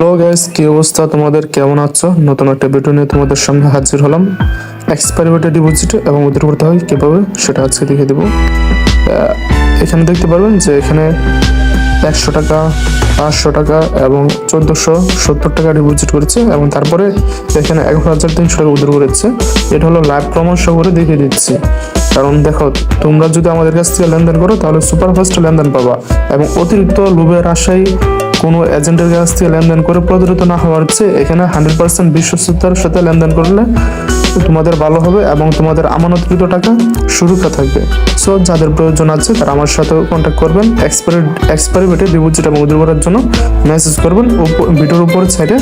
Hello guys, কি অবস্থা তোমাদের? কেমন আছো? নতুন একটা ভিডিও নিয়ে তোমাদের সামনে হাজির হলাম। এক্সপায়ারি ডিপোজিট এবং উইথড্র করতে হয় কিভাবে সেটা আজকে দেখে দেবো। এখানে দেখতে পারবেন যে এখানে 100 টাকা, 500 টাকা এবং 1470 টাকা ডিপোজিট করেছে এবং তারপরে এখানে 11,300 টাকা উইথড্র করেছে। এটা হলো লাইভ প্রমাণ সহ করে দেখিয়ে দিচ্ছি। কারণ দেখো, তোমরা যদি আমাদের কাছ থেকে লেনদেন করো তাহলে সুপারফাস্ট লেনদেন পাবা এবং অতিরিক্ত লোভের আশায় কোনো এজেন্টের কাছ থেকে লেনদেন করে প্রতারিত না হওয়ার চেয়ে এখানে 100% বিশ্বস্ততার সাথে লেনদেন করলে তোমাদের ভালো হবে এবং তোমাদের আমানতকৃত টাকা সুরক্ষা থাকবে। সো যাদের প্রয়োজন আছে তারা আমার সাথে কন্ট্যাক্ট করবেন। এক্সপায়ারি ডেটে ডিপোজিট এবং উইথড্র করার জন্য মেসেজ করবেন। ভিডিওর উপর সাইডে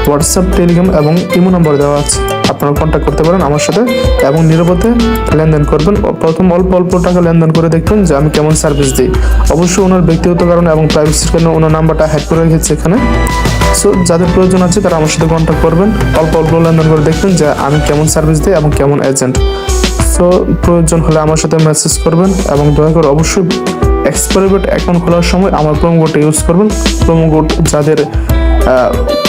হোয়াটসঅ্যাপ, টেলিগ্রাম এবং ইমো নাম্বার দেওয়া আছে, আপনারা কন্ট্যাক্ট করতে পারেন আমার সাথে এবং নিরাপদে লেনদেন করবেন। প্রথম অল্প অল্প টাকা লেনদেন করে দেখবেন যে আমি কেমন সার্ভিস দিই। অবশ্যই ওনার ব্যক্তিগত কারণে এবং প্রাইভেসির কারণে ওনার নাম্বারটা হ্যাক করে রেখেছে এখানে। সো যাদের প্রয়োজন আছে তারা আমার সাথে কন্ট্যাক্ট করবেন। অল্প অল্প লেনদেন করে দেখবেন যে আমি কেমন সার্ভিস দিই এবং কেমন এজেন্ট। সো প্রয়োজন হলে আমার সাথে মেসেজ করবেন এবং দয়া করে অবশ্যই এক্সপায়ারি ডেট অ্যাকাউন্ট খোলার সময় আমার প্রোমো কোডটা ইউজ করবেন। প্রোমো কোড যাদের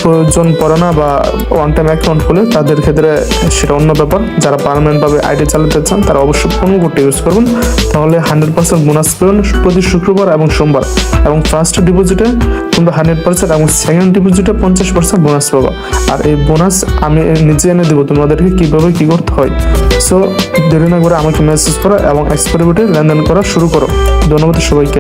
প্রয়োজন পড়ে না বা ওয়ান টাইম অ্যাকাউন্ট খুলে তাদের ক্ষেত্রে সেটা অন্য ব্যাপার। যারা পার্মানেন্টভাবে আইডি চালাতে চান তারা অবশ্যই প্রোমো কোডটা ইউজ করবেন, তাহলে 100% বোনাস পাবেন প্রতি শুক্রবার এবং সোমবার। এবং ফার্স্ট ডিপোজিটে তোমরা 100% এবং সেকেন্ড ডিপোজিটে 50% বোনাস পাবা। আর এই বোনাস আমি নিজে এনে দেবো তোমাদেরকে কীভাবে কী করতে হয়। সো দেরি না করে আমাকে মেসেজ করো এবং এক্সপায়ারি ডেটে লেনদেন করা শুরু করো। ধন্যবাদ সবাইকে।